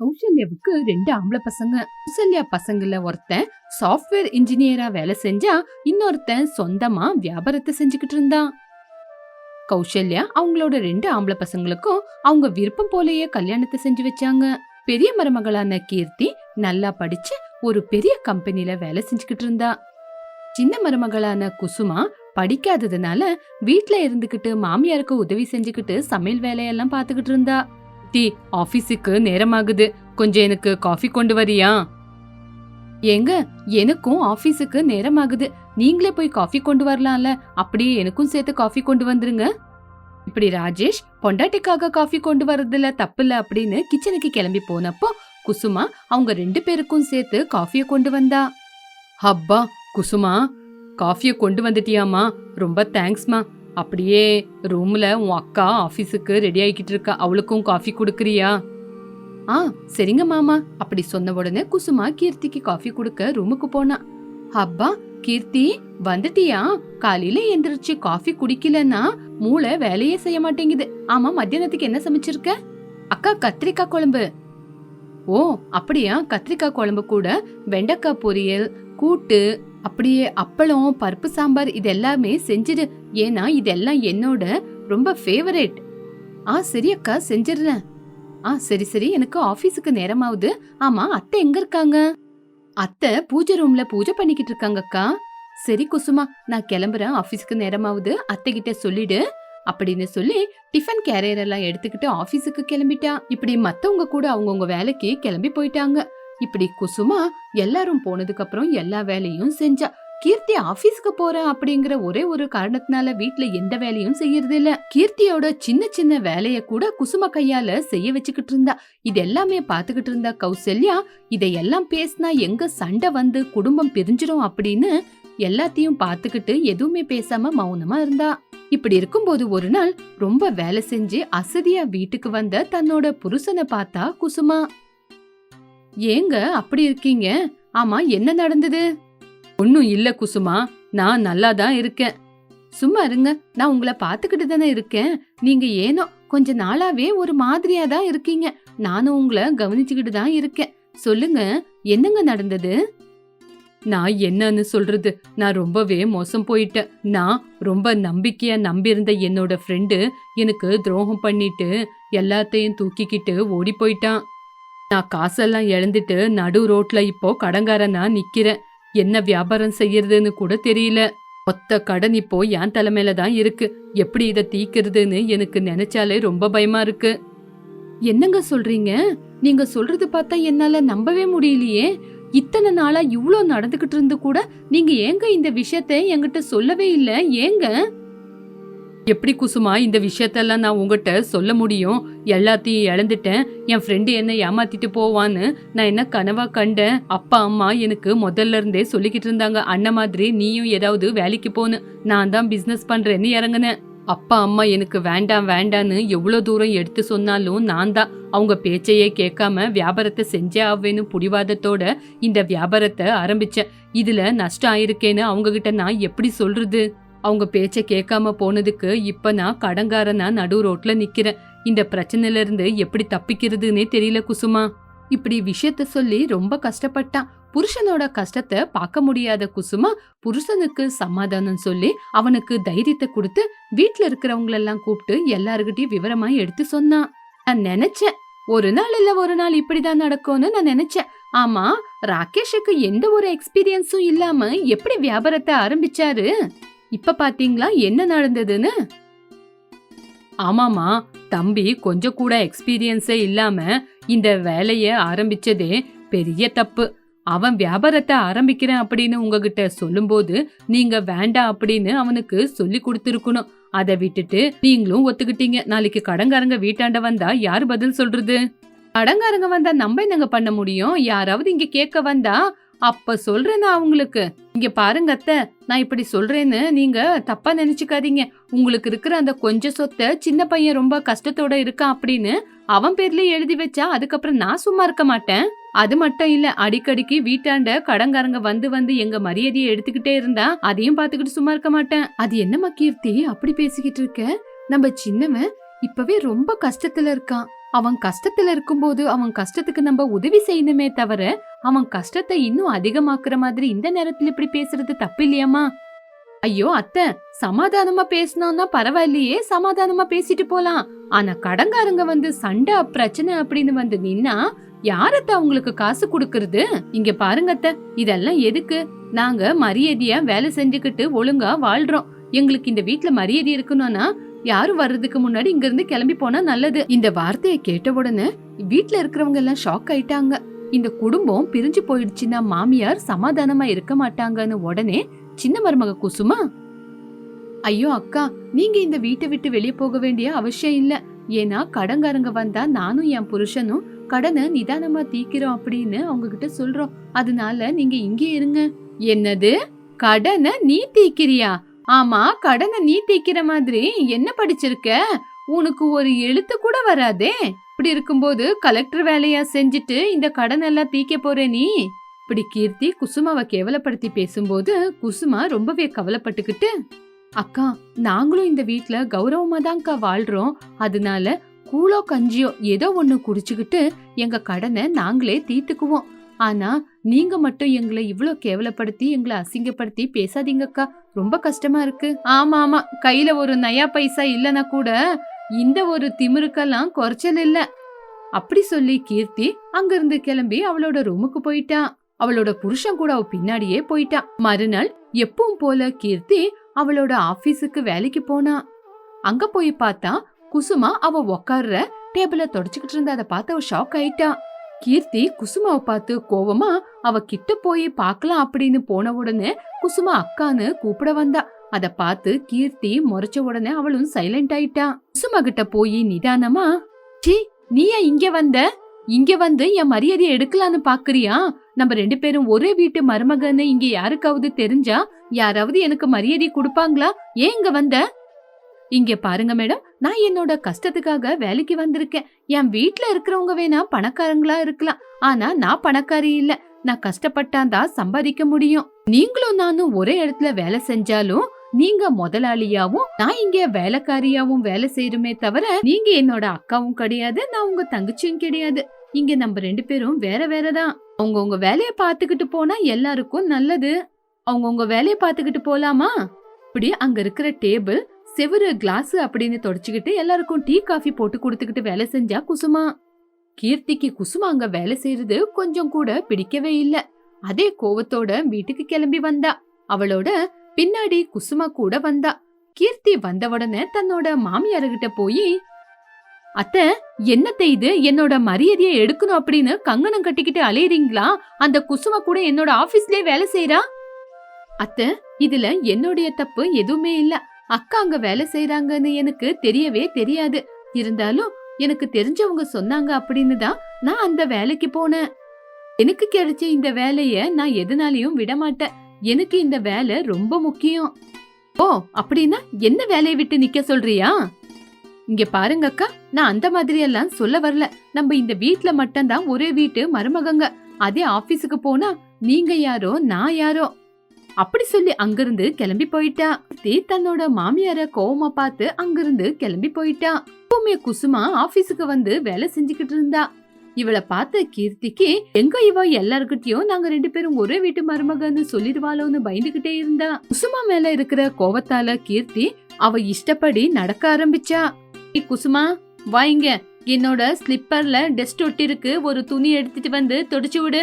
கௌசல்யாவுக்கு 2 ஆம்பளை பசங்க. கௌசல்யா பசங்கள்ல ஒருத்தன் சாஃப்ட்வேர் இன்ஜினியரா வேலை செஞ்சா, இன்னொருத்தன் சொந்தமா வியாபாரத்தை செஞ்சுக்கிட்டு இருந்தான். கௌசல்யா அவங்களோட 2 ஆம்பளை பசங்களுக்கும் அவங்க விருப்பம் போலயே கல்யாணத்தை செஞ்சு வச்சாங்க. பெரிய மருமகளான கீர்த்தி நல்லா படிச்சு ஒரு பெரிய கம்பெனில வேலை செஞ்சுக்கிட்டு இருந்தா. சின்ன மருமகளான குசுமா படிக்காததுனால வீட்ல இருந்துகிட்டு மாமியாருக்கு உதவி செஞ்சுக்கிட்டு சமையல் வேலையெல்லாம் பாத்துக்கிட்டு இருந்தா. டி ஆபீஸுக்கு நேரமாகுது, கொஞ்சம் எனக்கு காஃபி கொண்டு வரியா? ஏங்க, எனக்கும் ஆபீஸுக்கு நேரமாகுது, நீங்களே போய் காஃபி கொண்டு வரலாம்ல, அப்படியே எனக்கும் சேர்த்து காஃபி கொண்டு வந்துருங்க. இப்படி ராஜேஷ் பொண்டாட்டிக்காக காஃபி கொண்டு வரதுல தப்பில்ல அப்படின்னு கிச்சனுக்கு கிளம்பி போனப்போ குசுமா அவங்க 2 பேருக்கும் சேர்த்து காஃபிய கொண்டு வந்தா. அப்பா குசுமா, காஃபிய கொண்டு வந்துட்டியாமா, ரொம்ப தேங்க்ஸ்மா. அப்படியே ரூம்ல உன் அக்கா ஆபீஸுக்கு ரெடி ஆகிக்கிட்டு இருக்கா, அவளுக்கும் காஃபி குடுக்கறியா? ஆ சரிங்க மாமா. அப்படி சொன்ன உடனே குசுமா கீர்த்திக்கு காஃபி குடுக்க ரூமுக்கு போனா. அப்பா கீர்த்தி வந்துட்டியா? காலையில எந்திரிச்சு காஃபி குடிக்கலன்னா மூளை வேலையே செய்ய மாட்டேங்குது. ஆமா, மத்தியானத்துக்கு என்ன சமைச்சிருக்க? அக்கா கத்திரிக்காய் குழம்பு. ஓ அப்படியா? கத்திரிக்காய் குழம்பு கூட வெண்டைக்காய் பொரியல், கூட்டு, அப்படியே அப்பளம், பருப்பு சாம்பார் இதெல்லாமே செஞ்சிடு. ஏன்னா இதெல்லாம் என்னோட ரொம்ப ஃபேவரேட். சரி அக்கா, செஞ்சிடுறேன். சரி சரி, எனக்கு ஆபீஸுக்கு நேரமாவுது. ஆமா, அத்தை எங்க இருக்காங்க? அத்தை பூஜை ரூம்ல பூஜை பண்ணிக்கிட்டு இருக்காங்க அக்கா. சரி குசுமா, நான் கிளம்புறேன், ஆபீஸுக்கு நேரமாவுது, அத்தை கிட்ட சொல்லிடு அப்படின்னு சொல்லி டிஃபன் கேரியர் எல்லாம் எடுத்துக்கிட்டு ஆபீஸுக்கு கிளம்பிட்டா. இப்படி மத்தவங்க கூட அவங்கவுங்க வேலைக்கு கிளம்பி போயிட்டாங்க. இப்படி குசுமா எல்லாரும் போனதுக்கு அப்புறம் எல்லா வேலையும் செஞ்சா. கீர்த்தி ஆபீஸ்க்கு போறேன் அப்படிங்கிற ஒரே ஒரு காரணத்தினால வீட்ல எந்த வேலையும் செய்யறது இல்ல. கீர்த்தியோட சின்ன சின்ன வேலைய கூட குசும கையால செய்ய வச்சுக்கிட்டு இருந்தா. இது எல்லாமே பாத்துக்கிட்டு இருந்தா கௌசல்யா. இதையெல்லாம் பேசினா எங்க சண்டை வந்து குடும்பம் பிரிஞ்சிடும் அப்படின்னு எல்லாத்தையும் பாத்துக்கிட்டு எதுவுமே பேசாம மௌனமா இருந்தா. இப்படி இருக்கும்போது ஒரு நாள் ரொம்ப வேலை செஞ்சு அசதியா வீட்டுக்கு வந்த தன்னோட புருஷனை பார்த்தா குசுமா. ஏங்க அப்படி இருக்கீங்க? ஆமா, என்ன நடந்தது? ஒன்னும் இல்ல குசுமா, நான் நல்லாதான் இருக்கேன். சும்மா இருங்க, நான் உங்களை பாத்துக்கிட்டு தானே இருக்கேன். நீங்க ஏனோ கொஞ்ச நாளாவே ஒரு மாதிரியா தான் இருக்கீங்க. நானும் உங்களை கவனிச்சுக்கிட்டு தான் இருக்கேன். சொல்லுங்க, என்னங்க நடந்தது? நான் என்னன்னு சொல்றது, நான் ரொம்பவே மோசம் போயிட்டேன். நான் ரொம்ப நம்பிக்கையா நம்பியிருந்த என்னோட ஃப்ரெண்டு எனக்கு துரோகம் பண்ணிட்டு எல்லாத்தையும் தூக்கிக்கிட்டு ஓடி போயிட்டான். நான் காசெல்லாம் இழந்துட்டு நடு ரோட்ல இப்போ கடங்காரனா நிக்கிறேன். என்ன வியாபாரம் செய்யறதுன்னு கூட தெரியல. மொத்த கடன் இப்போ என் தலைமையில தான் இருக்கு. எப்படி இதை தீக்கிறதுன்னு எனக்கு நினைச்சாலே ரொம்ப பயமா இருக்கு. என்னங்க சொல்றீங்க? நீங்க சொல்றது பார்த்தா என்னால நம்பவே முடியலையே. இத்தனை நாளா இவ்ளோ நடந்துகிட்டு இருந்து கூட நீங்க ஏங்க இந்த விஷயத்த என்கிட்ட சொல்லவே இல்ல? ஏங்க? எப்படி குசுமா இந்த விஷயத்தெல்லாம் நான் உங்ககிட்ட சொல்ல முடியும்? எல்லாத்தையும் இழந்துட்டேன். என் ஃப்ரெண்டு என்ன ஏமாத்திட்டு போவான்னு நான் என்ன கனவா கண்டேன்? அப்பா அம்மா எனக்கு முதல்ல இருந்தே சொல்லிக்கிட்டு இருந்தாங்க, அண்ணன் மாதிரி நீயும் ஏதாவது வேலைக்கு போன்னு. நான் தான் பிசினஸ் பண்றேன்னு இறங்குனேன். அப்பா அம்மா எனக்கு வேண்டாம் வேண்டான்னு எவ்வளவு தூரம் எடுத்து சொன்னாலும் நான் தான் அவங்க பேச்சையே கேட்காம வியாபாரத்தை செஞ்சே ஆவேன்னு புடிவாதத்தோட இந்த வியாபாரத்தை ஆரம்பிச்சேன். இதுல நஷ்டம் ஆயிருக்கேன்னு அவங்க கிட்ட நான் எப்படி சொல்றது? அவங்க பேச்ச கேட்காம போனதுக்கு இப்ப நான் கடங்காரனா நடு ரோட்ல நிக்கிறேன். இந்த பிரச்சனையில இருந்து எப்படி தப்பிக்கிறதுன்னே தெரியல குசுமா. இப்படி விஷயத்த சொல்லி ரொம்ப கஷ்டப்பட்டான். புருஷனோட கஷ்டத்தை பார்க்க முடியாத குசுமா புருஷனுக்கு சமாதானம் சொல்லி அவனுக்கு தைரியத்தை கொடுத்து வீட்டுல இருக்கிறவங்களெல்லாம் கூப்பிட்டு எல்லாருக்கிட்டையும் விவரமா எடுத்து சொன்னான். நான் நினைச்சேன் ஒரு நாள் இல்ல ஒரு நாள் இப்படிதான் நடக்கும்னு நான் நினைச்சேன். ஆமா, ராகேஷுக்கு எந்த ஒரு எக்ஸ்பீரியன்ஸும் இல்லாம எப்படி வியாபாரத்தை ஆரம்பிச்சாரு? இப்ப பாத்தீங்களா என்ன நடந்ததுன்னு? ஆமாமா, தம்பி கொஞ்சம் கூட எக்ஸ்பீரியன்ஸே இல்லாம இந்த வேலைய ஆரம்பிச்சதே பெரிய தப்பு. அவன் வியாபாரத்தை ஆரம்பிக்கிறேன் அப்படின்னு உங்ககிட்ட சொல்லும்போது நீங்க வேண்டாம் அப்படின்னு அவனுக்கு சொல்லி கொடுத்துருக்கணும். அதை விட்டுட்டு நீங்களும் ஒத்துக்கிட்டீங்க. நாளைக்கு கடங்காரங்க வீட்டாண்ட வந்தா யாரு பதில் சொல்றது? கடங்காரங்க வந்தா நம்ம என்னங்க பண்ண முடியும்? யாராவது இங்க கேட்க வந்தா அப்ப சொல்றேன் நான் அவங்களுக்கு. இங்க பாருங்க அத்தை, நான் இப்படி சொல்றேன்னு நீங்க தப்பா நினைச்சுக்காதீங்க. உங்களுக்கு இருக்கிற அந்த கொஞ்ச சொத்தை சின்ன பையன் ரொம்ப கஷ்டத்தோட இருக்கான் அப்படின்னு அவன் பேர்லயே எழுதி வச்சா அதுக்கப்புறம் நான் சும்மா இருக்க மாட்டேன். அது மட்டும் இல்ல, அடிக்கடிக்கு வீட்டாண்ட கடங்காரங்க வந்து வந்து எங்க மரியாதையை எடுத்துக்கிட்டே இருந்தா அதையும் பாத்துக்கிட்டு சும்மா இருக்க மாட்டேன். அது என்னம்மா கீர்த்தி அப்படி பேசிக்கிட்டு இருக்க? நம்ம சின்னவன் இப்பவே ரொம்ப கஷ்டத்துல இருக்கான். அவன் கஷ்டத்துல இருக்கும்போது அவன் கஷ்டத்துக்கு நம்ம உதவி செய்யணுமே தவிர அவன் கஷ்டத்தை இன்னும் அதிகமாக்குற மாதிரி இந்த நேரத்துல இப்படி பேசுறது தப்பு இல்லையாமா? ஐயோ அத்தை, சமாதானமா பேசணும்னா பரவாயில்லையே, சமாதானமா பேசிட்டு போலாம். ஆனா கடன்காரங்க வந்து சண்டை பிரச்சனை அப்படின்னு வந்து நின்னா யாரத்த அவங்களுக்கு காசு குடுக்கறது? இங்க பாருங்க அத்தை, இதெல்லாம் எதுக்கு? நாங்க மரியாதையா வேலை செஞ்சுக்கிட்டு ஒழுங்கா வாழ்றோம். எங்களுக்கு இந்த வீட்ல மரியாதை இருக்கணும்னா யாரும் வர்றதுக்கு முன்னாடி இங்க இருந்து கிளம்பி போனா நல்லது. இந்த வார்த்தையை கேட்ட உடனே வீட்ல இருக்கிறவங்க எல்லாம் ஷாக் ஆயிட்டாங்க. இந்த குடும்பம் பிரிஞ்சு போயிடுச்சுன்னா மாமியார் சமாதானமா இருக்க மாட்டாங்கன்னு உடனே சின்ன மருமக குசுமா, ஐயோ அக்கா, நீங்க இந்த வீட்டை விட்டு வெளியே போக வேண்டிய அவசியம் இல்ல. ஏன்னா கடன்காரங்க வந்தா நானும் என் புருஷனும் கடனை நிதானமா தீக்கிறோம் அப்படின்னு அவங்க கிட்ட சொல்றோம். அதனால நீங்க இங்கே இருங்க. என்னது, கடனை நீ தீக்கிறியா? ஆமா, கடனை நீ தீக்கிற மாதிரி என்ன படிச்சிருக்க? உனக்கு ஒரு எழுத்து கூட வராதே. இப்படி இருக்கும்போது கலெக்டர் வேலையா செஞ்சுட்டு இந்த கடன் எல்லாம் தீக்க போற நீ? இப்படி கீர்த்தி குசுமாவை கேவலப்படுத்தி பேசும்போது குசுமா ரொம்பவே கவலைப்பட்டுக்கிட்டு, அக்கா, நாங்களும் இந்த வீட்ல கௌரவமா தான்க்கா வாழ்றோம். அதனால கூழோ கஞ்சியோ ஏதோ ஒண்ணு குடிச்சுக்கிட்டு எங்க கடனை நாங்களே தீர்த்துக்குவோம். ஆனா நீங்க மட்டும் எங்களை இவ்ளோ கேவலப்படுத்தி எங்களை அசிங்கப்படுத்தி பேசாதீங்கக்கா, ரொம்ப கஷ்டமா இருக்கு. ஆமா ஆமா, கையில ஒரு நயா பைசா இல்லனா கூட இந்த ஒரு திமிருக்கெல்லாம் குறைச்சல் இல்ல. அப்படி சொல்லி கீர்த்தி அங்கிருந்து கிளம்பி அவளோட ரூமுக்கு போயிட்டா. அவளோட புருஷன் கூட அவ பின்னாடியே போயிட்டா. மறுநாள் எப்பவும் போல கீர்த்தி அவளோட ஆபீஸுக்கு வேலைக்கு போனா. அங்க போய் பார்த்தா குசுமா அவ உக்கார்ற டேபிள தொடச்சுக்கிட்டு இருந்த. அதை பார்த்து அவ ஷாக் ஆயிட்டா. கீர்த்தி குசுமாவை பார்த்து கோவமா அவ கிட்ட போய் பார்க்கலாம் அப்படின்னு போன உடனே குசுமா அக்கான்னு கூப்பிட வந்தா. அத பார்த்து கீர்த்தி முறைச்ச உடனே அவளும் சைலண்ட் ஆயிட்டா. குசுமா கிட்ட போய் நிதானமா, சீ, நீயா இங்க வந்த? இங்க வந்து என் மரியாதையை எடுக்கலான்னு பாக்குறியா? நம்ம 2 பேரும் ஒரே வீட்டு மருமகன்னு இங்க யாருக்காவது தெரிஞ்சா யாராவது எனக்கு மரியாதை கொடுப்பாங்களா? ஏன் இங்க வந்த? இங்க பாருங்க மேடம், நான் என்னோட கஷ்டத்துக்காக வேலைக்கு வந்திருக்கேன். என் வீட்ல இருக்கிறவங்க வேணா பணக்காரங்களா இருக்கலாம், ஆனா நான் பணக்காரி இல்ல. நான் கஷ்டப்பட்டாதான் சம்பாதிக்க முடியும். நீங்களும் நானும் ஒரே இடத்துல வேலை செஞ்சாலும் நீங்க முதலாளியாவும் நான் இங்க வேலைக்காரியாவும் வேலை செய்யறமே தவிர நீங்க என்னோட அக்காவும் கிடையாது, நான் உங்க தங்கச்சியும் கிடையாது. இங்க நம்ம 2 பேரும் வேற வேறதான். அவங்கவுங்க வேலைய பாத்துக்கிட்டு போனா எல்லாருக்கும் நல்லது. அவங்கவுங்க வேலைய பாத்துக்கிட்டு போலாமா? இப்படி அங்க இருக்கிற டேபிள், செவுரு, கிளாஸ் அப்படின்னு தொடச்சுக்கிட்டு எல்லாருக்கும் டீ காஃபி போட்டு கொடுத்துக்கிட்டு வேலை செஞ்சா குசுமா. கீர்த்திக்கு குசுமா அங்க வேலை செய்யறது கொஞ்சம் கூட பிடிக்கவே இல்ல. அதே கோவத்தோட வீட்டுக்கு கிளம்பி வந்தா. அவளோட பின்னாடி குசுமா கூட வந்தா. கீர்த்தி வந்த உடனே தன்னோட மாமியார்கிட்ட போய், அத்தை, என்னத்தை இது, என்னோட மரியாதையை எடுக்கணும் அப்படின்னு கங்கணம் கட்டிக்கிட்டு அலையறீங்களா? அந்த குசுமா கூட என்னோட ஆபீஸ்லயே வேலை செய்யறா. அத்தை, இதுல என்னுடைய தப்பு எதுவுமே இல்ல. அக்கா அங்க வேலை செய்யறாங்கன்னு எனக்கு தெரியவே தெரியாது. இருந்தாலும் எனக்கு தெரிஞ்சவங்க சொன்னாங்க அப்படின்னு தான் நான் அந்த வேலைக்கு போனேன். எனக்கு கிடைச்ச இந்த வேலைய நான் எதுனாலையும் விட மாட்டேன். எனக்கு இந்த வேலை ரொம்ப முக்கியம். ஓ, அப்படின்னா என்ன வேலையை விட்டு நிக்க சொல்றியா? இங்க பாருங்க அக்கா, நான் அந்த மாதிரி எல்லாம் சொல்ல வரல. நம்ம இந்த வீட்ல மட்டும்தான் ஒரே வீட்டு மருமகங்க. அதே ஆபீஸுக்கு போனா நீங்க யாரோ நான் யாரோ. அப்படி சொல்லி அங்கிருந்து கிளம்பி போயிட்டா. தன்னோட மாமியார கோவமா பார்த்து அங்கிருந்து கிளம்பி போயிட்டா. எப்பவுமே குசுமா ஆபீஸுக்கு வந்து வேலை செஞ்சுக்கிட்டு இருந்தா. இவளை பார்த்த கீர்த்திக்கு எங்க இவ எல்லார்கிட்டயும் நாங்க 2 பேரும் ஒரே வீட்டு மருமகன்னு சொல்லிடுவாளோன்னு பயந்துகிட்டே இருந்தா. குசுமா மேல இருக்கிற கோவத்தால கீர்த்தி அவ இஷ்டப்படி நடக்க ஆரம்பிச்சா. குசுமா, வாங்க, என்னோட ஸ்லிப்பர்ல டஸ்ட் ஒட்டி இருக்கு, ஒரு துணி எடுத்துட்டு வந்து தொடச்சு விடு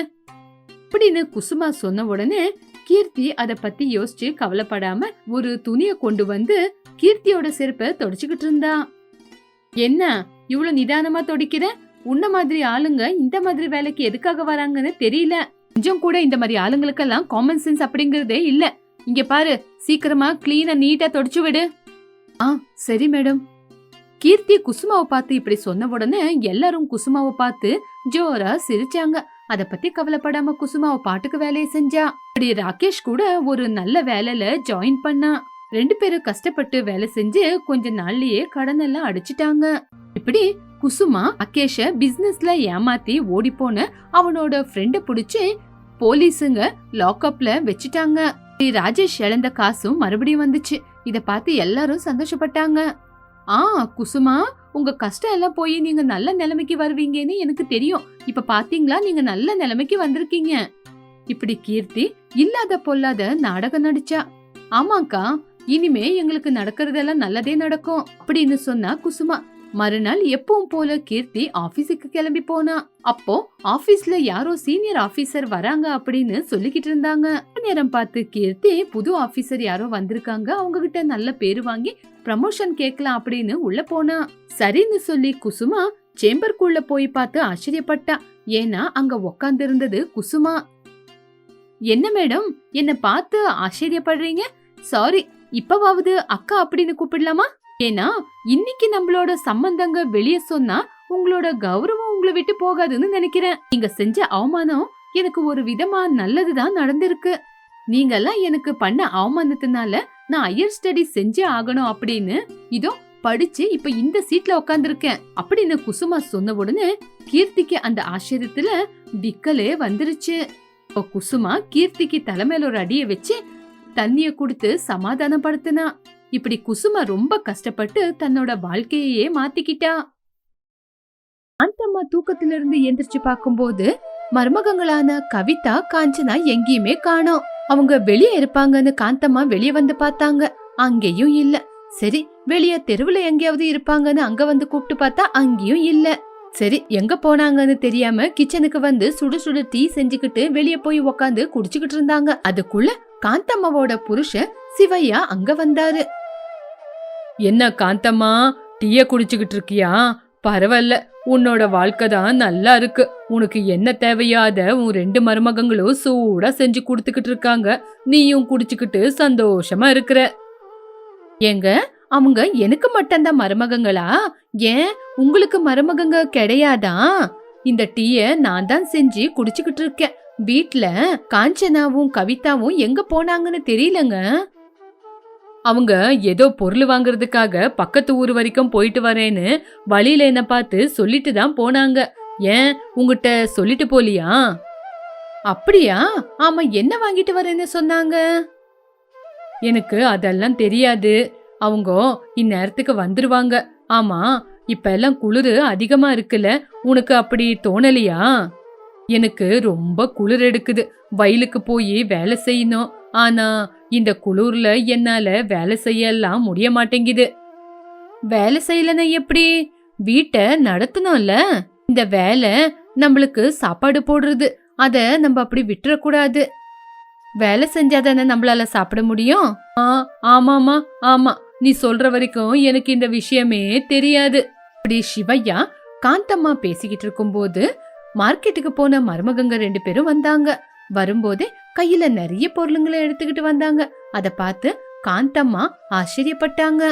அப்படின்னு குசுமா சொன்ன உடனே கீர்த்தி அத பத்தி யோசிச்சு கவலைப்படாம ஒரு துணிய கொண்டு வந்து கீர்த்தியோட செருப்பை தொடச்சுக்கிட்டு இருந்தா. என்ன இவ்வளவு நிதானமா தொடிக்கிற? உன்ன மாதிரி ஆளுங்க இந்த மாதிரி வேலைக்கு எதுக்காக வராங்கன்னு தெரியல. கொஞ்சம் கூட இந்த மாதிரி ஆளுங்களுக்கெல்லாம் காமன் சென்ஸ் அப்படிங்கறதே இல்ல. இங்க பாரு, சீக்கிரமா கிளீனா நீட்டா தொடச்சு விடு. ஆ, சரி மேடம். கீர்த்தி குசுமாவை பார்த்து இப்படி சொன்ன உடனே எல்லாரும் குசுமாவை பார்த்து ஜோரா சிரிச்சாங்க. அத பத்தி கவலைப்படாம குசுமாவை பாட்டுக்கு வேலையை செஞ்சா. அப்படி ராகேஷ் கூட ஒரு நல்ல வேலையில ஜாயின் பண்ணா. 2 பேரும் கஷ்டப்பட்டு வேலை செஞ்சு கொஞ்ச நாள்லயே கடன் எல்லாம் அடிச்சிட்டாங்க. இப்படி குசுமா ராகேஷ பிசினஸ்ல ஏமாத்தி ஓடி போன அவனோட ஃப்ரெண்ட புடிச்சு போலீஸுங்க லாக்அப்ல வச்சுட்டாங்க. ராஜேஷ் இழந்த காசும் மறுபடியும் வந்துச்சு. இத பார்த்து எல்லாரும் சந்தோஷப்பட்டாங்க. குசுமா, உங்க கஷ்டம் எல்லாம் போய் நீங்க நல்ல நிலைமைக்கு வருவீங்கன்னு எனக்கு தெரியும். இப்ப பாத்தீங்களா, நீங்க நல்ல நிலைமைக்கு வந்திருக்கீங்க. இப்படி கீர்த்தி இல்லாத பொல்லாத நாடகம் நடிச்சா. ஆமாக்கா, இனிமே எங்களுக்கு நடக்கிறதெல்லாம் நல்லதே நடக்கும் அப்படின்னு சொன்னா குசுமா. மறுநாள் எப்பவும் போல கீர்த்தி ஆபீஸுக்கு கிளம்பி போனா. அப்போ ஆபீஸ்ல யாரோ சீனியர் ஆபீசர் வராங்க அப்படின்னு சொல்லிக்கிட்டு இருந்தாங்க. நேரம் பார்த்து கீர்த்தி புது ஆபீசர் யாரோ வந்திருக்காங்க, அவங்க கிட்ட நல்ல பேரு வாங்கி ப்ரமோஷன் கேட்கலாம் அப்படின்னு உள்ள போனா. சரின்னு சொல்லி குசுமா சேம்பருக்குள்ள போய் பார்த்து ஆச்சரியப்பட்டா. ஏன்னா அங்க உக்காந்து இருந்தது குசுமா. என்ன மேடம், என்ன பார்த்து ஆச்சரியப்படுறீங்க? சாரி, இப்பவாவது அக்கா அப்படின்னு கூப்பிடலாமா? ஏன்னா இன்னைக்கு நம்மளோட சம்பந்தங்க வெளியே சொன்னா உங்களோட கௌரவம் உங்களை விட்டு போகாதுன்னு நினைக்கிறேன். நீங்க செஞ்ச அவமானம் எனக்கு ஒரு விதமா நல்லதுதான் நடந்திருக்கு. நீங்க எல்லாம் எனக்கு பண்ண அவமானத்தினால நான் ஹையர் ஸ்டடி செஞ்சே ஆகணும் அப்படின்னு இதோ படிச்சு இப்ப இந்த சீட்ல உட்காந்துருக்கேன் அப்படின்னு குசுமா சொன்ன உடனே கீர்த்திக்கு அந்த ஆச்சரியத்துல விக்கலே வந்துருச்சு. குசுமா கீர்த்திக்கு தலைமையில ஒரு அடிய வச்சு தண்ணிய குடுத்து சமாதானப்படுத்தினா. இப்படி குசுமா ரொம்ப கஷ்டப்பட்டு தன்னோட வாழ்க்கையே மாத்திக்கிட்டா. காந்தம்மா தூக்கத்துல இருந்து எந்திரிச்சு பாக்கும்போது மருமகங்களான கவிதா, காஞ்சனா எங்கேயுமே காணோம். அவங்க வெளியே இருப்பாங்கன்னு காந்தம்மா வெளியே வந்து பார்த்தாங்க. அங்கேயும் இல்ல. சரி, வெளியே தெருவுல எங்கேயாவது இருப்பாங்கன்னு அங்க வந்து கூப்பிட்டு பார்த்தா அங்கேயும் இல்ல. சரி, எங்க போனாங்கன்னு தெரியாம கிச்சனுக்கு வந்து சுடு சுடு டீ செஞ்சுக்கிட்டு வெளியே போய் உக்காந்து குடிச்சுக்கிட்டு இருந்தாங்க. அதுக்குள்ள காந்தம்மாவோட புருஷன் சிவையா அங்க வந்தாரு. என்ன காந்தம்மா, டீய குடிச்சுக்கிட்டு இருக்கியா? பரவாயில்ல, உன்னோட வாழ்க்கை தான் நல்லா இருக்கு. உனக்கு என்ன தேவையாத உன் 2 மருமகங்களும் சூடா செஞ்சு குடுத்துக்கிட்டு இருக்காங்க. நீயும் குடிச்சுக்கிட்டு சந்தோஷமா இருக்கிற. ஏங்க, அவங்க எனக்கு மட்டும்தான் மருமகங்களா? ஏன் உங்களுக்கு மருமகங்க கிடையாதா? இந்த டீய நான் தான் செஞ்சு குடிச்சுக்கிட்டு இருக்கேன். வீட்ல காஞ்சனாவும் கவிதாவும் எங்க போனாங்கன்னு தெரியலங்க. அவங்க ஏதோ பொருள் வாங்குறதுக்காக பக்கத்து ஊர் வரைக்கும் போயிட்டு வரேன்னு வழியில என்ன பார்த்து சொல்லிட்டு தான் போனாங்க. ஏன், உங்ககிட்ட சொல்லிட்டு போலியா? அப்படியா? ஆமா, என்ன வாங்கிட்டு வரேன்னு சொன்னாங்க? எனக்கு அதெல்லாம் தெரியாது. அவங்க இந்நேரத்துக்கு வந்துருவாங்க. ஆமா, இப்ப எல்லாம் குளிர் அதிகமா இருக்குல்ல, உனக்கு அப்படி தோணலையா? எனக்கு ரொம்ப குளிர் எடுக்குது. வயலுக்கு போய் வேலை செய்யணும். ஆனா இந்த குளிர்ல என்னால வேலை செய்யலாம் முடிய மாட்டேங்குது. வேலை செய்யலன்னா எப்படி? வீட்டை நடத்தணும்ல. இந்த வேலை நம்மளுக்கு சாப்பாடு போடுறது. அத நம்ம அப்படி விட்டுறக்கூடாது. வேலை செஞ்சாதானே நம்மளால சாப்பிட முடியும். ஆமாமா, ஆமா, நீ சொல்ற வரைக்கும் எனக்கு இந்த விஷயமே தெரியாது. அப்படி சிவையா காந்தம்மா பேசிக்கிட்டு இருக்கும்போது மார்க்கெட்டுக்கு போன மருமகங்க 2 பேரும் வந்தாங்க. வரும்போதே கையில நிறைய பொருளுங்களை எடுத்துக்கிட்டு வந்தாங்க. அத பார்த்து காந்தம்மா ஆச்சரியப்பட்டாங்க.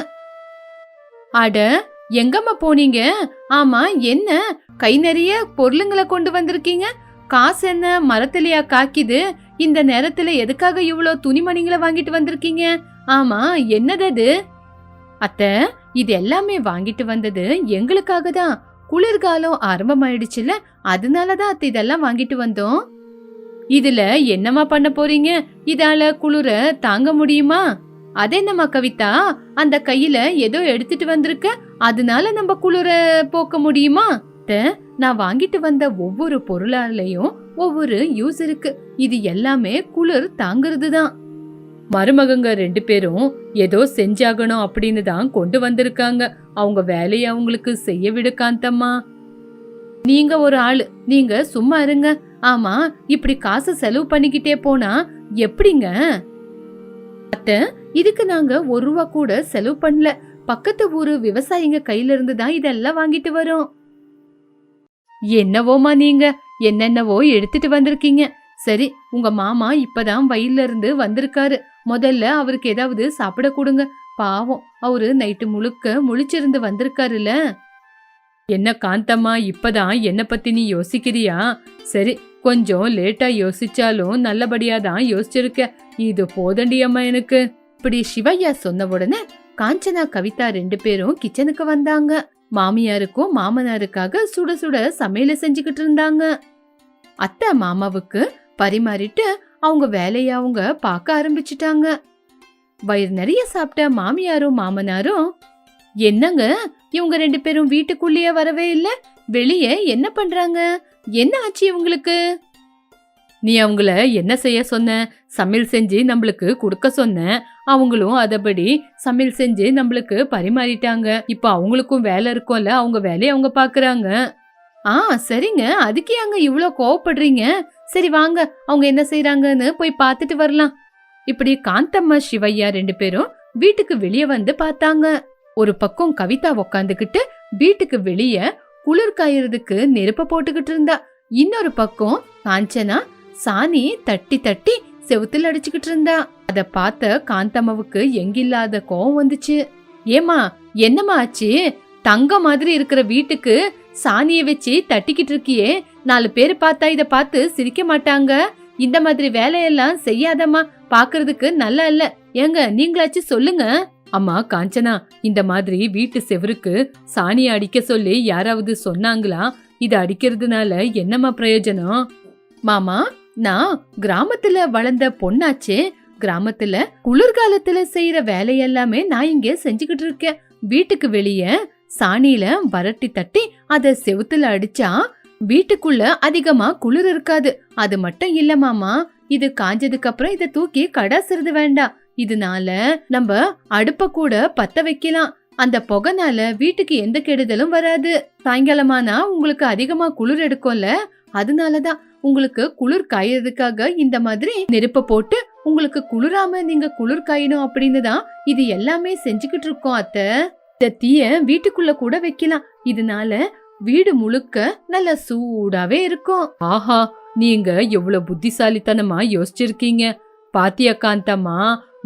அட, எங்கம்மா போனீங்க? ஆமா, என்ன கை நிறைய பொருளுங்களை கொண்டு வந்திருக்கீங்க? காசு என்ன மரத்திலையா காக்கிது? இந்த நேரத்துல எதுக்காக இவ்வளோ துணிமணிங்களை வாங்கிட்டு வந்திருக்கீங்க? ஆமா, என்னது? அத்தை, இது எல்லாமே வாங்கிட்டு வந்தது எங்களுக்காக தான். குளிர்காலம் ஆரம்பமாயிடுச்சுல, அதனாலதான் அத்தை இதெல்லாம் வாங்கிட்டு வந்தோம். இதுல என்னமா பண்ண போறீங்க? இதால குளிர தாங்க முடியுமா? அதென்னமா கவிதா, அந்த கையில ஏதோ எடுத்துட்டு வந்திருக்க, அதனால நம்ம குளிர போக்க முடியுமா? நான் வாங்கிட்டு வந்த ஒவ்வொரு பொருளாலையும் ஒவ்வொரு யூஸ் இருக்கு. இது எல்லாமே குளிர் தாங்கிறது தான். மருமகங்க 2 பேரும் ஏதோ செஞ்சாகணும் அப்படின்னு தான் கொண்டு வந்திருக்காங்க. அவங்க வேலையை அவங்களுக்கு செய்ய விடு காந்தம்மா. நீங்க ஒரு ஆளு, நீங்க சும்மா இருங்க. ஆமா, இப்படி காசு செலவு பண்ணிக்கிட்டே போனா எப்படிங்க? அத்தை, இதுக்கு நாங்க 1 ரூபா கூட செலவு பண்ணல. பக்கத்து ஊரு விவசாயிங்க கையில இருந்து தான் இதெல்லாம் வாங்கிட்டு வரோம். என்னவோமா, நீங்க என்னென்னவோ எடுத்துட்டு வந்திருக்கீங்க. சரி, உங்க மாமா இப்பதான் வயல்ல இருந்து வந்திருக்காரு. முதல்ல அவருக்கு ஏதாவது சாப்பிட கொடுங்க. பாவம், அவரு நைட்டு முழுக்க முழிச்சிருந்து வந்திருக்காருல. என்ன காந்தம்மா, இப்பதான் என்ன பத்தி நீ யோசிக்கிறியா? சரி, கொஞ்சம் லேட்டா யோசிச்சாலும் நல்லபடியா தான் யோசிச்சிருக்க. இது போதண்டி அம்மா எனக்கு. இப்படி சிவையா சொன்ன உடனே காஞ்சனா, கவிதா 2 பேரும் கிச்சனுக்கு வந்தாங்க. மாமியாருக்கும் மாமனாருக்காக சுட சுட சமையல செஞ்சுக்கிட்டு இருந்தாங்க. அத்தை மாமாவுக்கு பரிமாறிட்டு அவங்க வேலைய அவங்க பார்க்க ஆரம்பிச்சுட்டாங்க. வயிறு நிறைய சாப்பிட்ட மாமியாரும் மாமனாரும், என்னங்க, இவங்க 2 பேரும் வீட்டுக்குள்ளேயே வரவே இல்ல? வெளியே என்ன பண்றாங்க? என்ன ஆச்சு இவங்களுக்கு? நீ அவங்கள என்ன செய்ய சொன்ன? சமையல் செஞ்சு நம்மளுக்கு குடுக்க சொன்ன. அவங்களும் அதபடி சமையல் செஞ்சு நம்மளுக்கு பரிமாறிட்டாங்க. இப்ப அவங்களுக்கும் வேலை இருக்கும்ல, அவங்க வேலையை அவங்க பாக்குறாங்க. சரிங்க. அதுக்கு ஏங்க இவ்ளோ கோவப்படுறீங்க? சரி வாங்க, அவங்க என்ன செய்றாங்கன்னு போய் பார்த்துட்டு வரலாம். இப்படி காந்தம்மா சிவையா 2 பேரும் வீட்டுக்கு வெளியே வந்து பார்த்தாங்க. ஒரு பக்கம் கவிதா உக்காந்துகிட்டு வீட்டுக்கு வெளிய குளிர் காயறதுக்கு நெருப்ப போட்டுக்கிட்டு இருந்தா. இன்னொரு பக்கம் காஞ்சனா சாணி தட்டி தட்டி செவுத்துல அடிச்சுக்கிட்டு இருந்தா. அத பார்த்த காந்தம்மாவுக்கு எங்கில்லாத கோவம் வந்துச்சு. ஏமா, என்னம்மா ஆச்சு? தங்க மாதிரி இருக்கிற வீட்டுக்கு சாணிய வச்சு தட்டிக்கிட்டு இருக்கியே, 4 பேரு பார்த்தா இத பார்த்து சிரிக்க மாட்டாங்க? இந்த மாதிரி வேலையெல்லாம் செய்யாதம்மா, பாக்குறதுக்கு நல்லா இல்ல. ஏங்க நீங்களாச்சு சொல்லுங்க. அம்மா காஞ்சனா, இந்த மாதிரி வீட்டு செவருக்கு சாணிய அடிக்க சொல்லி யாராவது சொன்னாங்களா? இத அடிக்கிறதுனால என்னம்மா பிரயோஜனம்? மாமா, நான் கிராமத்துல வளர்ந்த பொண்ணாச்சே. கிராமத்துல குளிர்காலத்துல செய்யற வேலையெல்லாமே நான் இங்க செஞ்சுக்கிட்டு இருக்கேன். வீட்டுக்கு வெளியே சாணியில வரட்டி தட்டி அத செவுத்துல அடிச்சா வீட்டுக்குள்ள அதிகமா குளிர் இருக்காது. அது மட்டும் இல்ல மாமா, இது காஞ்சதுக்கு அப்புறம் இத தூக்கி கடாசுறது வேண்டாம். இதனால நம்ம அடுப்ப கூட பத்த வைக்கலாம். அந்த புகைனால வீட்டுக்கு எந்த கெடுதலும் வராது. சாயங்காலமானா உங்களுக்கு அதிகமா குளிர் எடுக்கும்ல, அதனாலதான் உங்களுக்கு குளிர் காயறதுக்காக இந்த மாதிரி நெருப்ப போட்டு உங்களுக்கு குளிராம நீங்க குளிர் காயணும் அப்படின்னு தான் இது எல்லாமே செஞ்சுக்கிட்டு இருக்கோம் அத்தை. இந்த தீய வீட்டுக்குள்ள கூட வைக்கலாம். இதனால வீடு முழுக்க நல்ல சூடாவே இருக்கும். ஆஹா, நீங்க எவ்வளவு புத்திசாலித்தனமா யோசிச்சிருக்கீங்க. பாத்தியா காந்தம்மா,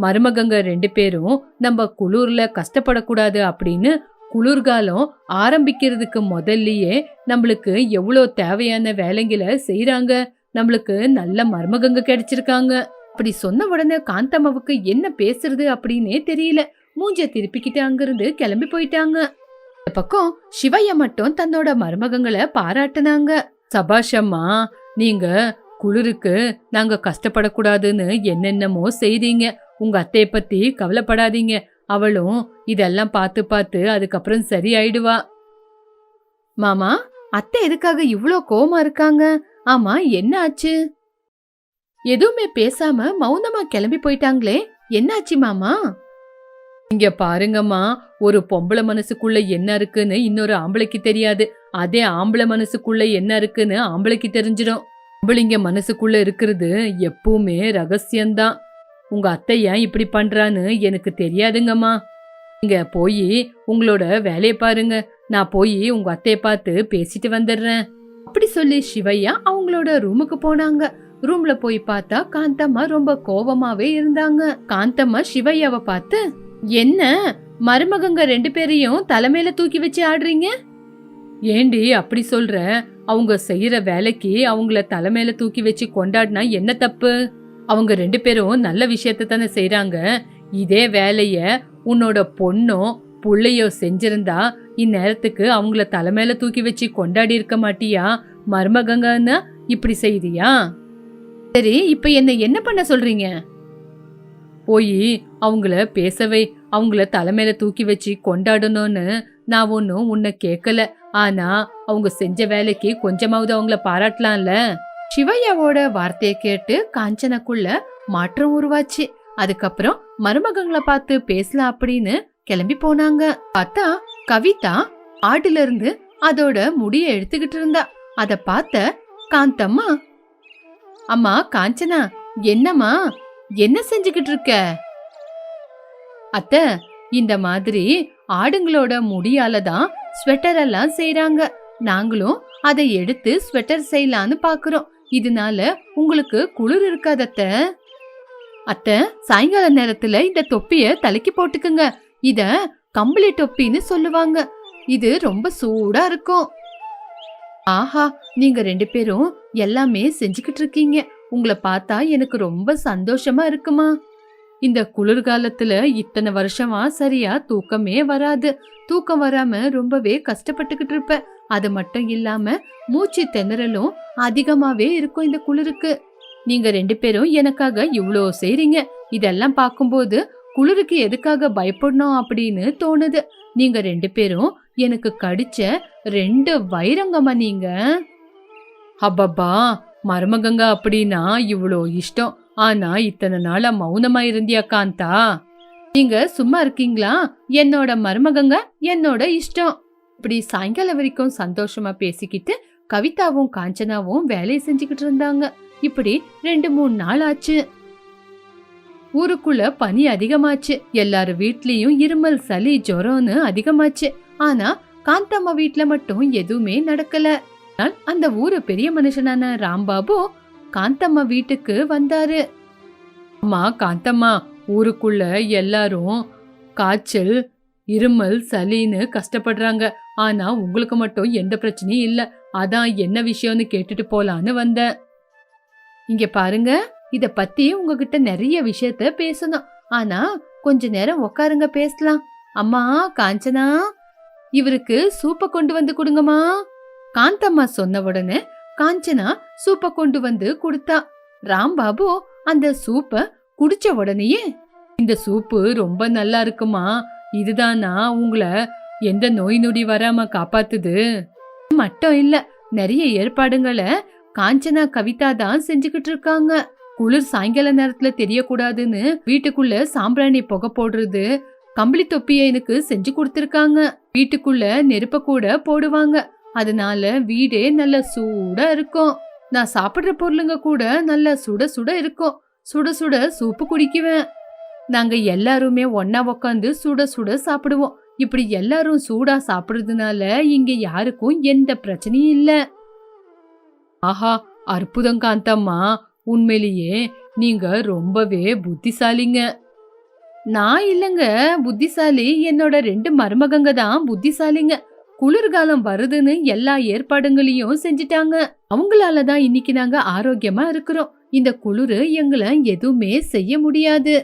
மருமகங்க 2 பேரும் நம்ம குளிர்ல கஷ்டப்படக்கூடாது அப்படின்னு குளிர்காலம் ஆரம்பிக்கிறதுக்கு முதல்லயே நம்மளுக்கு எவ்வளோ தேவையான வேலைங்களை செய்யறாங்க. நம்மளுக்கு நல்ல மருமகங்க கிடைச்சிருக்காங்க. அப்படி சொன்ன உடனே காந்தம்மாவுக்கு என்ன பேசுறது அப்படின்னே தெரியல. மூஞ்ச திருப்பிக்கிட்டு அங்கிருந்து கிளம்பி போயிட்டாங்க. இந்த பக்கம் சிவையா மட்டும் தன்னோட மருமகங்களை பாராட்டுனாங்க. சபாஷம்மா, நீங்க குளிருக்கு நாங்க கஷ்டப்படக்கூடாதுன்னு என்னென்னமோ செய்தீங்க. உங்க அத்தைய பத்தி கவலைப்படாதீங்க. அவளும் இதெல்லாம் பார்த்து பார்த்து அதுக்கப்புறம் சரியாயிடுவா. மாமா, அத்தை எதுக்காக இவ்ளோ கோவமா இருக்காங்க? ஆமா, என்ன ஆச்சு? எதுவுமே பேசாம மௌனமா கிளம்பி போயிட்டாங்களே, என்னாச்சு மாமா? இங்க பாருங்கம்மா, ஒரு பொம்பளை மனசுக்குள்ள என்ன இருக்குன்னு இன்னொரு ஆம்பளைக்கு தெரியாது. அதே ஆம்பளை மனசுக்குள்ள என்ன இருக்குன்னு ஆம்பளைக்கு தெரிஞ்சிடும். ஆம்பளைங்க மனசுக்குள்ள இருக்கிறது எப்பவுமே ரகசியம்தான். உங்க அத்தை ஏன் இப்படி பண்றான்னு எனக்கு தெரியாதுங்கம்மா. நீங்க போய் உங்களோட வேலையை பாருங்க. நான் போய் உங்க அத்தைய பார்த்து பேசிட்டு வந்துடுறேன். அப்படி சொல்லி சிவையா அவங்களோட ரூமுக்கு போனாங்க. ரூம்ல போய் பார்த்தா காந்தம்மா ரொம்ப கோவமாவே இருந்தாங்க. காந்தம்மா சிவையாவை பார்த்து, என்ன மருமகங்க 2 பேரையும் தலைமையில தூக்கி வச்சு ஆடுறீங்க? ஏண்டி அப்படி சொல்ற? அவங்க செய்யற வேலைக்கு அவங்கள தலைமையில தூக்கி வச்சு கொண்டாடினா என்ன தப்பு? அவங்க 2 பேரும் நல்ல விஷயத்த தானே செய்யறாங்க. இதே வேலைய உன்னோட பொண்ணோ புள்ளையோ செஞ்சிருந்தா இந்நேரத்துக்கு அவங்கள தலைமையில தூக்கி வச்சு கொண்டாடி இருக்க மாட்டியா? மருமகங்கன்னா இப்படி செய்தியா? சரி, இப்ப என்ன பண்ண சொல்றீங்க? போய் அவங்கள பேசவே, அவங்கள தலைமையில தூக்கி வச்சு கொண்டாடணும்னு நான் ஒன்னும் உன்னை கேட்கல. ஆனா அவங்க செஞ்ச வேலைக்கு கொஞ்சமாவது அவங்கள பாராட்டலாம்ல. சிவையாவோட வார்த்தையை கேட்டு காஞ்சனக்குள்ள மாற்றம் உருவாச்சு. அதுக்கப்புறம் மருமகங்களை பார்த்து பேசலாம் அப்படின்னு கிளம்பி போனாங்க. பார்த்தா கவிதா ஆடுல இருந்து அதோட முடிய எடுத்துக்கிட்டு இருந்தா. அத பார்த்த காந்தம்மா, அம்மா காஞ்சனா, என்னம்மா என்ன செஞ்சுக்கிட்டு இருக்க? அத்தை, இந்த மாதிரி ஆடுங்களோட முடியால தான் ஸ்வெட்டர் எல்லாம் செய்யறாங்க. நாங்களும் அதை எடுத்து ஸ்வெட்டர் செய்யலான்னு பாக்குறோம். இதனால உங்களுக்கு குளிர் இருக்காது அத்தை. அத்தை, சாயங்கால நேரத்துல இந்த தொப்பிய தலைக்கு போட்டுக்குங்க. இத கம்பளி தொப்பின்னு சொல்லுவாங்க. இது ரொம்ப சூடா இருக்கும். ஆஹா, நீங்க 2 பேரும் எல்லாமே செஞ்சுக்கிட்டு இருக்கீங்க. உங்களை பார்த்தா எனக்கு ரொம்ப சந்தோஷமா இருக்குமா. இந்த குளிர்காலத்துல இத்தனை வருஷமா சரியா தூக்கமே வராது. தூக்கம் வராம ரொம்பவே கஷ்டப்பட்டுக்கிட்டு இருப்ப. அது மட்டும் இல்லாம மூச்சு திணறலும் அதிகமாவே இருக்கும் இந்த குளிருக்கு. நீங்க 2 பேரும் எனக்காக இவ்ளோ செய்றீங்க. இதெல்லாம் பார்க்கும்போது குளிருக்கு எதுக்காக பயப்படணும் அப்படின்னு தோணுது. நீங்க 2 பேரும் எனக்கு கடிச்ச 2 வைரங்கம்மா நீங்க. அப்பப்பா, மருமகங்க அப்படின்னா இவ்வளோ இஷ்டம். ஆனா இத்தனை நாளா மௌனமா இருந்தியா காந்தா? நீங்க சும்மா இருக்கீங்களா? என்னோட மருமகங்க என்னோட இஷ்டம். இப்படி சாயங்காலம் வரைக்கும் சந்தோஷமா பேசிக்கிட்டு கவிதாவும் காஞ்சனாவும் வேலையை செஞ்சுக்கிட்டு இருந்தாங்க. இப்படி 2-3 நாள் ஆச்சு. ஊருக்குள்ள பனி அதிகமாச்சு. எல்லாரும் வீட்லயும் இருமல், சளி, ஜுரம்னு அதிகமாச்சு. ஆனா காந்தம்மா வீட்ல மட்டும் எதுவுமே நடக்கல. அந்த ஊரு பெரிய மனுஷனான ராம்பாபு காந்தம்மா வீட்டுக்கு வந்தாரு. அம்மா காந்தம்மா, ஊருக்குள்ள எல்லாரும் காய்ச்சல், இருமல், சளின்னு கஷ்டப்படுறாங்க. ஆனா உங்களுக்கு மட்டும் எந்த பிரச்சனையும் இல்ல. அதான் என்ன விஷயம்னு கேட்டுட்டு போலான்னு வந்தேன். இங்க பாருங்க, இத பத்தி உங்ககிட்ட நிறைய விஷயத்த பேசணும். ஆனா கொஞ்ச நேரம் உட்காருங்க, பேசலாம். அம்மா காஞ்சனா, இவருக்கு சூப்ப கொண்டு வந்து கொடுங்கம்மா. காந்தம்மா சொன்ன உடனே காஞ்சனா சூப்ப கொண்டு வந்து கொடுத்தா. ராம்பாபு அந்த சூப்ப குடிச்ச உடனேயே, இந்த சூப்பு ரொம்ப நல்லா இருக்குமா, இதுதானா உங்களை எந்த நோய் நொடி வராம காப்பாத்துது. மட்டும் இல்ல, நிறைய ஏற்பாடுங்களை காஞ்சனா கவிதா தான் செஞ்சுக்கிட்டு இருக்காங்க. குளிர் சாயங்கால நேரத்துல தெரியக்கூடாதுன்னு வீட்டுக்குள்ள சாம்பிராணி புகை போடுறது, கம்பளி தொப்பிய எனக்கு செஞ்சு கொடுத்திருக்காங்க. வீட்டுக்குள்ள நெருப்ப கூட போடுவாங்க. அதனால வீடே நல்ல சூடா இருக்கும். நான் சாப்பிடுற பொருளுங்க கூட நல்ல சுட சுட இருக்கும். சுட சுட சூப்பு குடிக்குவேன். நாங்க எல்லாருமே ஒன்னா உக்காந்து சுட சுட சாப்பிடுவோம். இப்படி எல்லாரும் சூடா சாப்பிடுறதுனால இங்க யாருக்கும் எந்த பிரச்சனையும் இல்ல. ஆஹா, அற்புதம் காந்தம்மா, உண்மையிலேயே நீங்க ரொம்பவே புத்திசாலிங்க. நான் இல்லங்க புத்திசாலி, என்னோட 2 மருமகங்க தான் புத்திசாலிங்க. குளிர்காலம் வருதுன்னு எல்லா ஏற்பாடுகளையும் செஞ்சிட்டாங்க. அவங்களாலதான் இன்னைக்கு நாங்க ஆரோக்கியமா இருக்கிறோம். இந்த குளிரு எங்களை எதுவுமே செய்ய முடியாது.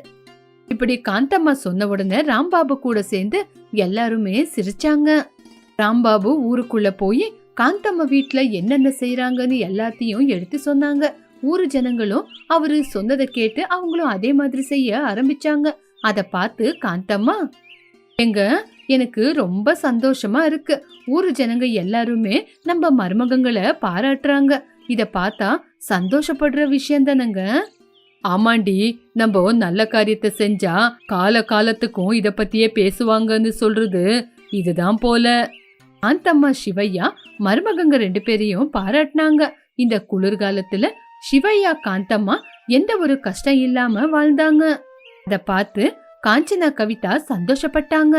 இப்படி காந்தம்மா சொன்ன உடனே ராம்பாபு கூட சேர்ந்து எல்லாருமே சிரிச்சாங்க. ராம்பாபு ஊருக்குள்ள போய் காந்தம்மா வீட்டுல என்னென்ன செய்யறாங்கன்னு எல்லாத்தையும் எடுத்து சொன்னாங்க. ஊரு ஜனங்களும் அவரு சொன்னதை கேட்டு அவங்களும் அதே மாதிரி செய்ய ஆரம்பிச்சாங்க. அத பார்த்து காந்தம்மா, எங்க எனக்கு ரொம்ப சந்தோஷமா இருக்கு. ஊரு ஜனங்க எல்லாருமே நம்ம மருமகங்களை பாராட்டுறாங்க. இத பார்த்தா சந்தோஷப்படுற விஷயம் தானங்க. ஆமாண்டி, நம்ம நல்ல காரியத்தை செஞ்சா கால காலத்துக்கும் இத பத்தியே பேசுவாங்கன்னு சொல்றது இதுதான் போல. காந்தம்மா சிவையா மருமகங்க 2 பேரையும் பாராட்டினாங்க. இந்த குளிர்காலத்துல சிவையா காந்தம்மா எந்த ஒரு கஷ்டம் இல்லாம வாழ்ந்தாங்க. அத பார்த்து காஞ்சனா கவிதா சந்தோஷப்பட்டாங்க.